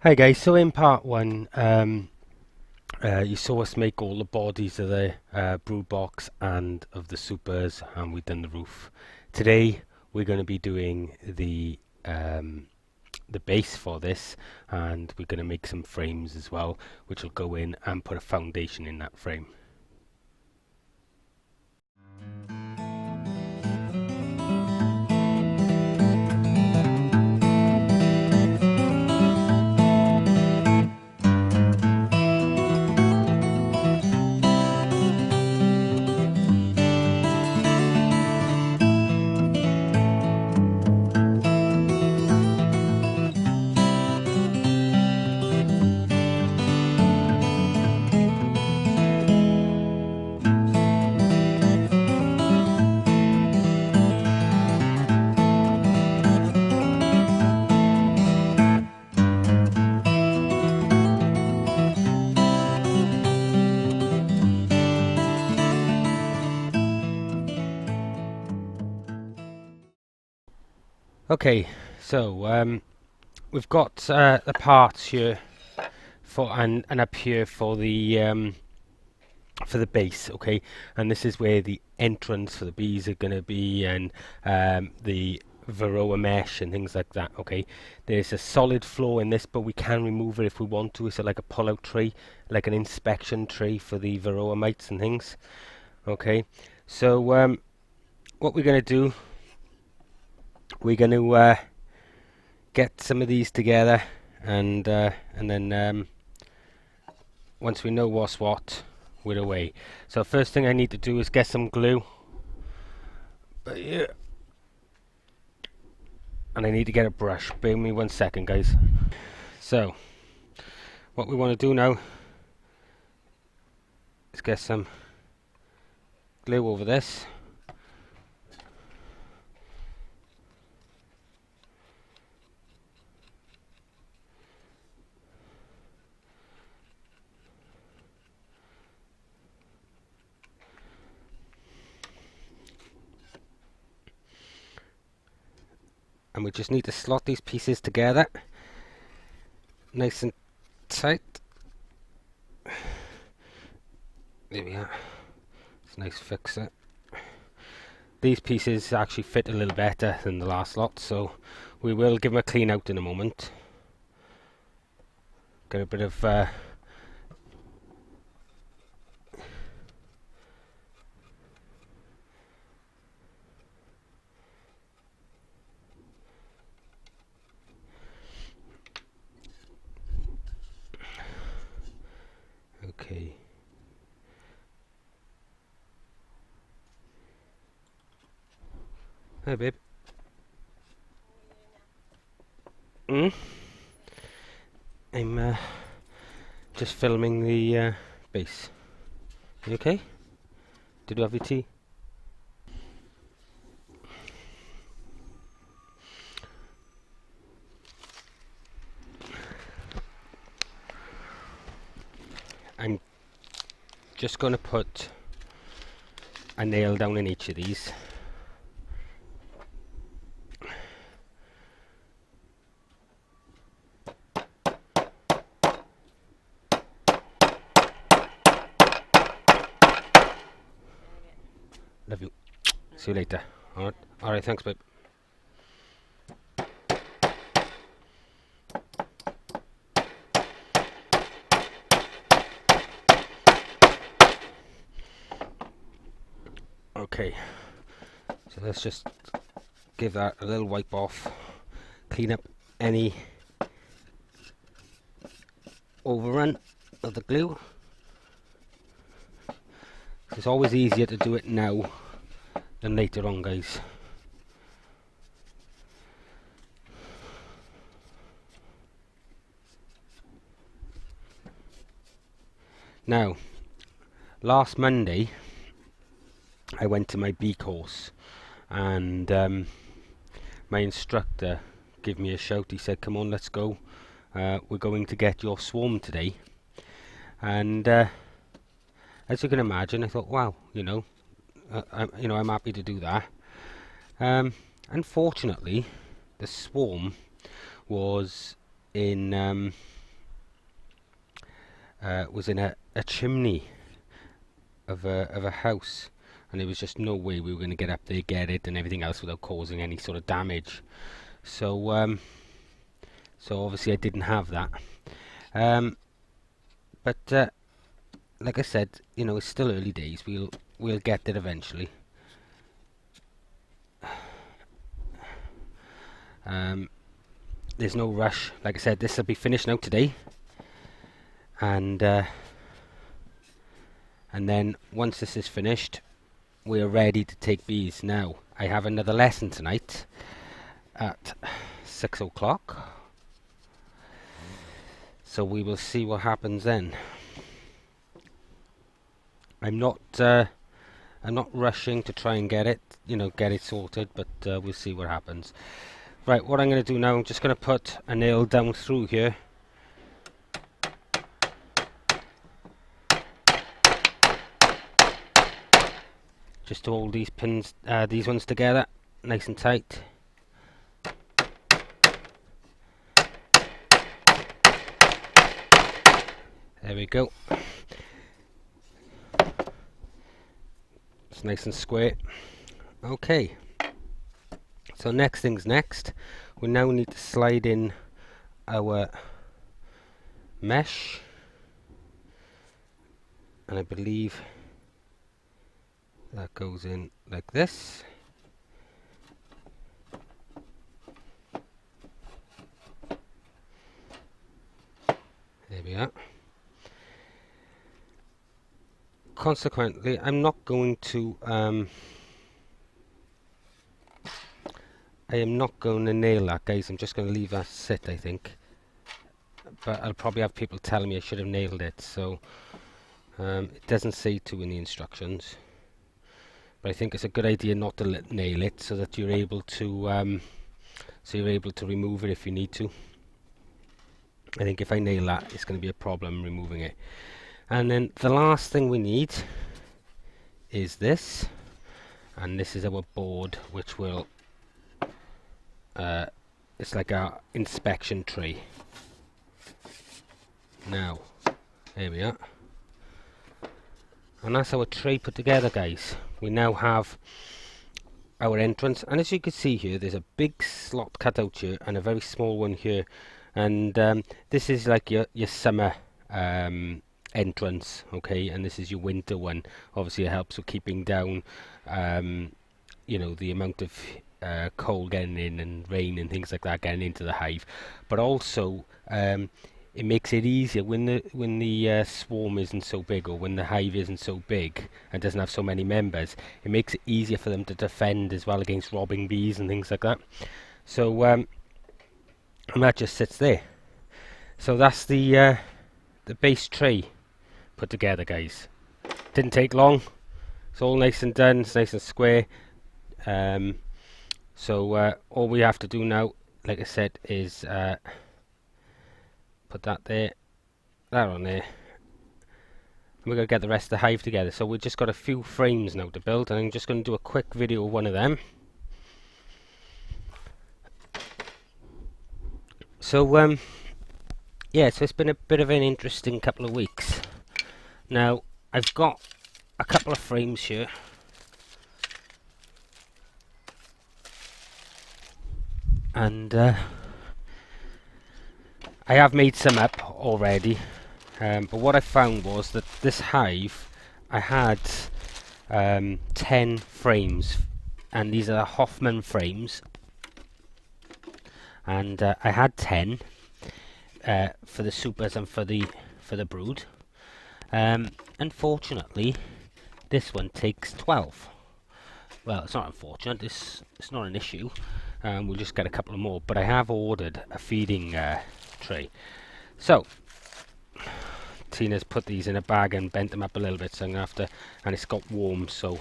Hi guys, so in part one, you saw us make all the bodies of the brood box and of the supers, and we've done the roof. Today we're going to be doing the base for this, and we're going to make some frames as well, which will go in and put a foundation in that frame. Okay, so we've got the parts here for and up here for the base, okay, and this is where the entrance for the bees are going to be, and the varroa mesh and things like that. Okay, there's a solid floor in this, but we can remove it if we want to. It's like a pull-out tray, like an inspection tray for the varroa mites and things. Okay, so what we're going to do, we're going to get some of these together, and then once we know what's what, we're away. So first thing I need to do is get some glue. Yeah. And I need to get a brush. Bear with me 1 second, guys. So what we want to do now is get some glue over this. And we just need to slot these pieces together nice and tight. There we are. It's a nice fixer. These pieces actually fit a little better than the last lot, so we will give them a clean out in a moment. Get a bit of okay. Hi, babe. I'm just filming the base. You okay? Did you have your tea? I'm just going to put a nail down in each of these. Love you. See you later. Alright, thanks, babe. Okay, so let's just give that a little wipe off, clean up any overrun of the glue. It's always easier to do it now than later on, guys. Now, last Monday I went to my bee course, and my instructor gave me a shout. He said, come on, let's go, we're going to get your swarm today. And as you can imagine, I thought, wow, I'm happy to do that. Unfortunately, the swarm was in was in a chimney of a house, and there was just no way we were going to get up there, get it, and everything else without causing any sort of damage. So so obviously I didn't have that. But like I said, you know, it's still early days. We'll get there eventually. There's no rush. Like I said, this will be finished now today, and then once this is finished, we're ready to take bees. Now I have another lesson tonight at 6 o'clock, so we will see what happens then. I'm not rushing to try and get it, you know, get it sorted, but we'll see what happens. Right, what I'm going to do now, I'm just going to put a nail down through here. Just to hold these pins, these ones together, nice and tight. There we go. It's nice and square. Okay. So next thing's next. We now need to slide in our mesh, and I believe that goes in like this. There we are. Consequently, I'm not going to I am not going to nail that, guys. I'm just going to leave that sit, I think. But I'll probably have people telling me I should have nailed it, so it doesn't say to in the instructions. But I think it's a good idea not to nail it, so that you're able to remove it if you need to. I think if I nail that, it's going to be a problem removing it. And then the last thing we need is this, and this is our board, which will it's like our inspection tray. Now, there we are. And that's our tray put together, guys. We now have our entrance, and as you can see here, there's a big slot cut out here and a very small one here, and this is like your summer entrance, okay, and this is your winter one. Obviously it helps with keeping down you know, the amount of cold getting in and rain and things like that getting into the hive, but also it makes it easier when the swarm isn't so big, or when the hive isn't so big and doesn't have so many members. It makes it easier for them to defend as well against robbing bees and things like that. So and that just sits there. So that's the base tray put together, guys. Didn't take long. It's all nice and done. It's nice and square. So all we have to do now, like I said, is put that there, that on there, and we're going to get the rest of the hive together. So we've just got a few frames now to build, and I'm just going to do a quick video of one of them. So yeah, so it's been a bit of an interesting couple of weeks. Now I've got a couple of frames here. And I have made some up already, but what I found was that this hive, I had 10 frames, and these are Hoffman frames, and I had 10 for the supers and for the brood. Unfortunately, this one takes 12. Well, it's not unfortunate, it's not an issue. We'll just get a couple of more, but I have ordered a feeding tray. So Tina's put these in a bag and bent them up a little bit, so I'm gonna have to, and it's got warm, so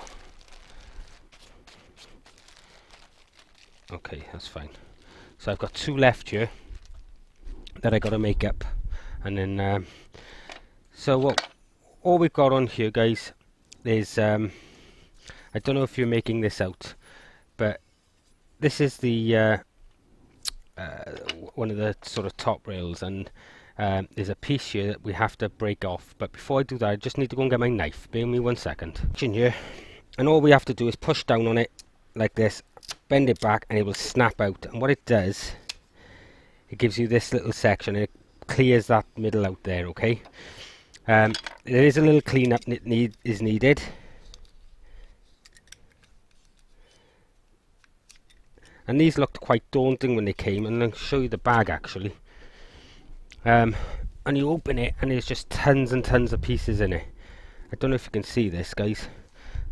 okay, that's fine. So I've got 2 left here that I got to make up, and then so what all we've got on here, guys, is I don't know if you're making this out, but this is the one of the sort of top rails, and there's a piece here that we have to break off. But before I do that, I just need to go and get my knife. Bear with me 1 second. In here, and all we have to do is push down on it like this, bend it back, and it will snap out. And what it does, it gives you this little section, and it clears that middle out there. Okay. There is a little cleanup is needed. And these looked quite daunting when they came, and I'll show you the bag actually. And you open it and there's just tons and tons of pieces in it. I don't know if you can see this, guys,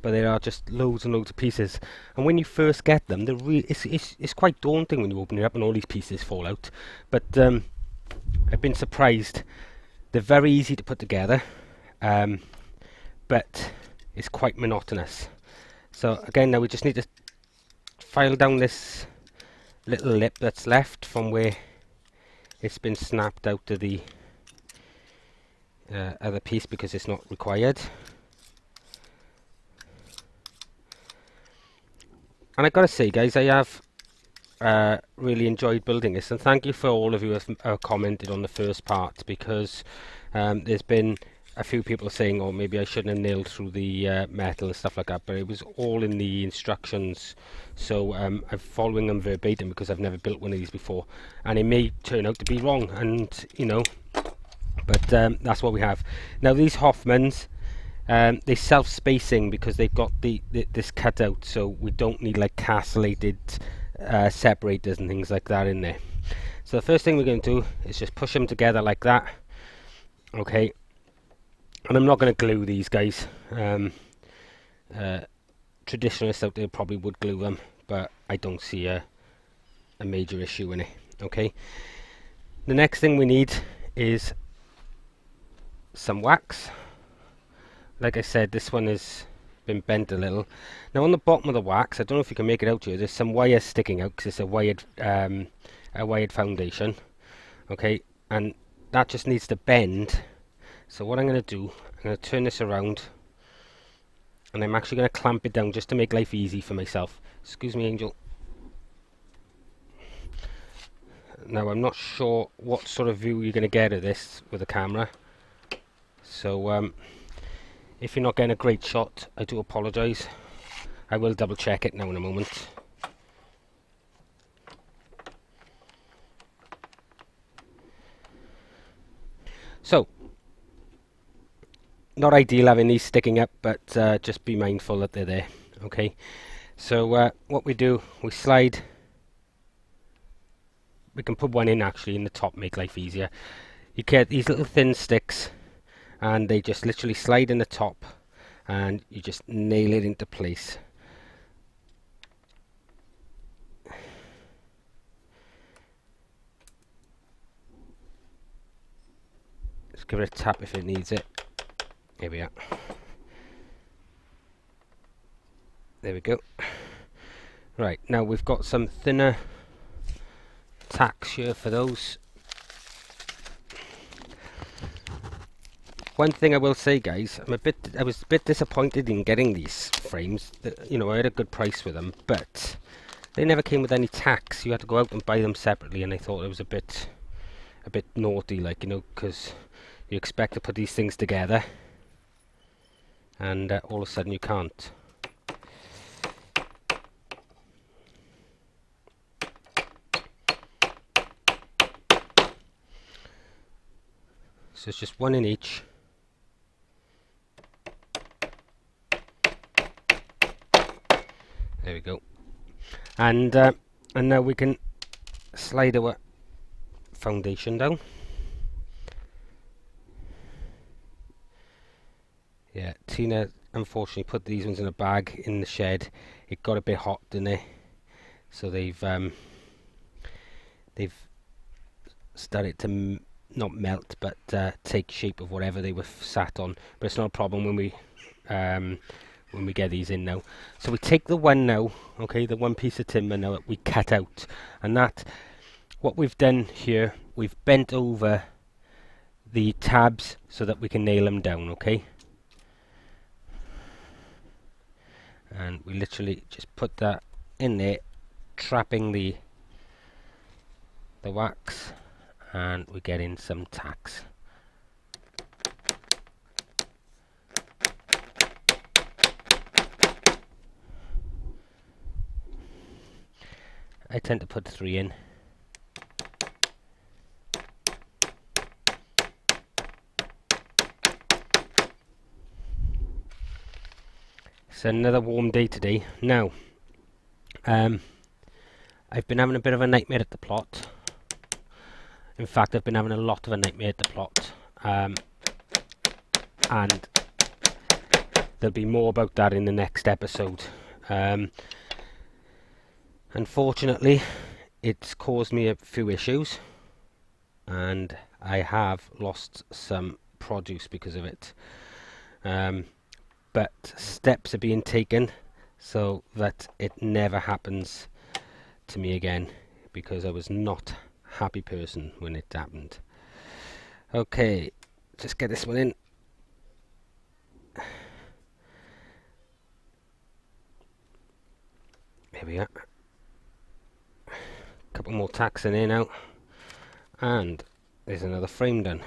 but there are just loads and loads of pieces. And when you first get them, it's quite daunting when you open it up and all these pieces fall out. But I've been surprised. They're very easy to put together, but it's quite monotonous. So again, now we just need to file down this little lip that's left from where it's been snapped out to the other piece, because it's not required. And I gotta say, guys, I have really enjoyed building this, and thank you for all of you who have commented on the first part, because there's been a few people saying, oh, maybe I shouldn't have nailed through the metal and stuff like that, but it was all in the instructions, so I'm following them verbatim because I've never built one of these before, and it may turn out to be wrong, and you know, but that's what we have. Now these Hoffmans, they're self-spacing because they've got this cutout, so we don't need like castellated separators and things like that in there. So the first thing we're going to do is just push them together like that. Okay, and I'm not going to glue these, guys. Traditionalists out there probably would glue them, but I don't see a major issue in it. Okay, the next thing we need is some wax. Like I said, this one has been bent a little. Now on the bottom of the wax, I don't know if you can make it out here, there's some wires sticking out because it's a wired foundation. Okay, and that just needs to bend. So what I'm going to do, I'm going to turn this around, and I'm actually going to clamp it down just to make life easy for myself. Excuse me, Angel. Now I'm not sure what sort of view you're going to get of this with the camera, so if you're not getting a great shot, I do apologise. I will double check it now in a moment. So, not ideal having these sticking up, but just be mindful that they're there. Okay, so what we do, we slide. We can put one in actually in the top, make life easier. You get these little thin sticks, and they just literally slide in the top, and you just nail it into place. Just give it a tap if it needs it. Here we are. There we go. Right, now we've got some thinner tacks here for those. One thing I will say, guys, I was a bit disappointed in getting these frames. You know, I had a good price for them, but they never came with any tacks. You had to go out and buy them separately, and I thought it was a bit naughty, like, you know, because you expect to put these things together, and all of a sudden you can't. So it's just one in each. There we go. And now we can slide our foundation down. Yeah, Tina unfortunately put these ones in a bag in the shed. It got a bit hot, didn't it? So they've started to not melt, but take shape of whatever they were sat on. But it's not a problem when we get these in now. So we take the one now, okay, the one piece of timber now that we cut out, and that, what we've done here, we've bent over the tabs so that we can nail them down, okay? And we literally just put that in there, trapping the the wax, and we get in some tacks. I tend to put 3 in. It's another warm day today. Now, I've been having a bit of a nightmare at the plot. In fact, I've been having a lot of a nightmare at the plot. And there'll be more about that in the next episode. Unfortunately, it's caused me a few issues, and I have lost some produce because of it. But steps are being taken so that it never happens to me again, because I was not a happy person when it happened. Okay, just get this one in. There we are. Couple more tacks in here now, and there's another frame done.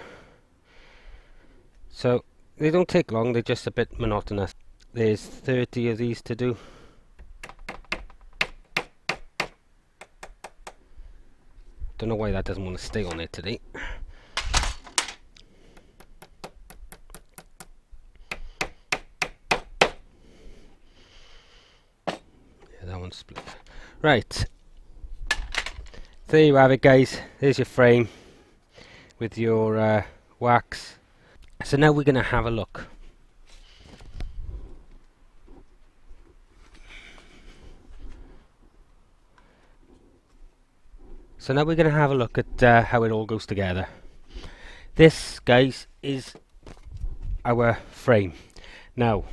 So they don't take long, they're just a bit monotonous. There's 30 of these to do. Don't know why that doesn't want to stay on it today. Yeah, that one's split. Right. There you have it, guys. There's your frame with your wax. So now we're going to have a look. So now we're going to have a look at how it all goes together. This, guys, is our frame. Now,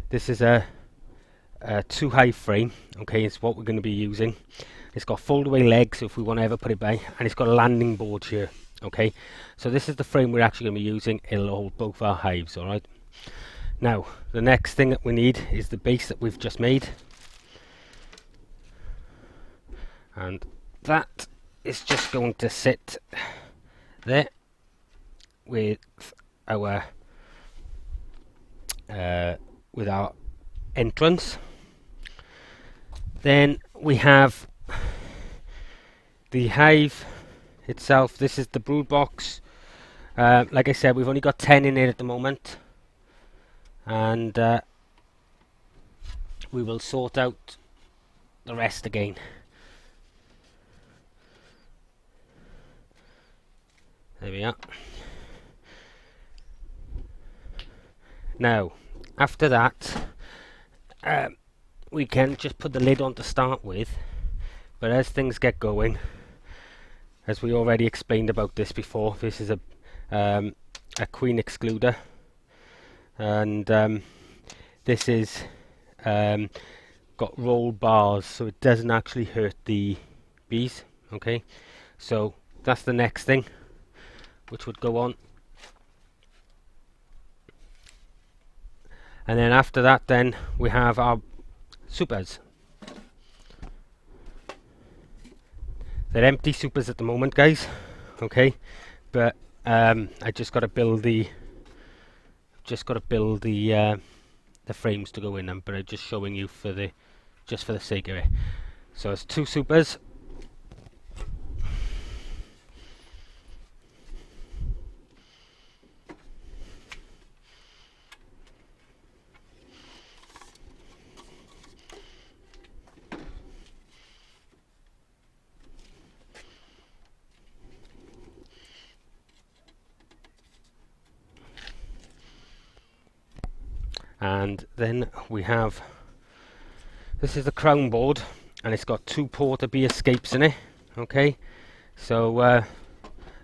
this is a 2 Hive frame. Okay, it's what we're going to be using. It's got fold-away legs if we want to ever put it by, and it's got a landing board here. Okay, so this is the frame we're actually going to be using. It'll hold both our hives. All right. Now, the next thing that we need is the base that we've just made, and that is just going to sit there with our entrance. Then we have the hive itself. This is the brood box. Like I said, we've only got 10 in here at the moment, and we will sort out the rest again. There we are. Now, after that, we can just put the lid on to start with, but as things get going, as we already explained about this before, this is a queen excluder, and this is got roll bars, so it doesn't actually hurt the bees. Okay, so that's the next thing which would go on, and then after that, then we have our supers. They're empty supers at the moment, guys. Okay, but I just got to build the frames to go in them. But I'm just showing you for the sake of it. So it's 2 supers. And then we have, this is the crown board, and it's got 2 porta bee escapes in it. Okay, so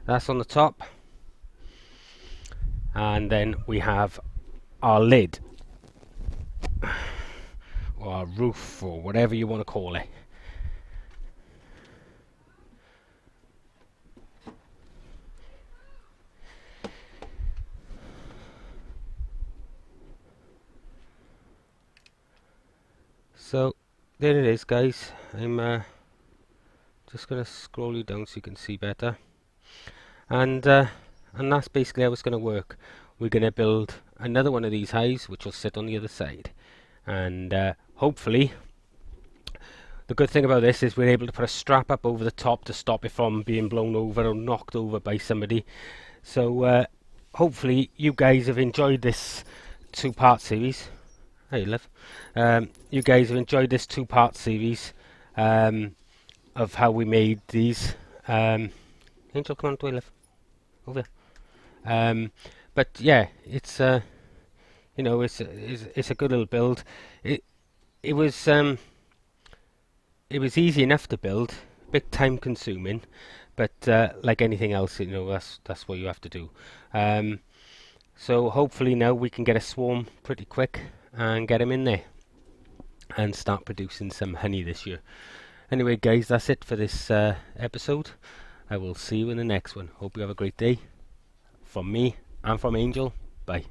that's on the top, and then we have our lid, or our roof, or whatever you want to call it. So there it is, guys. I'm Just going to scroll you down so you can see better. And that's basically how it's going to work. We're going to build another one of these hives, which will sit on the other side. And hopefully, the good thing about this is we're able to put a strap up over the top to stop it from being blown over or knocked over by somebody. So hopefully you guys have enjoyed this two-part series. Hey, love. You guys have enjoyed this two-part series of how we made these. Angel, come on, do I live? Over there. But yeah, it's you know, it's a good little build. It was easy enough to build, a bit time consuming, but like anything else, you know, that's what you have to do. So hopefully now we can get a swarm pretty quick and get them in there and start producing some honey this year. Anyway, guys, that's it for this episode. I will see you in the next one. Hope you have a great day. From me and from Angel, bye.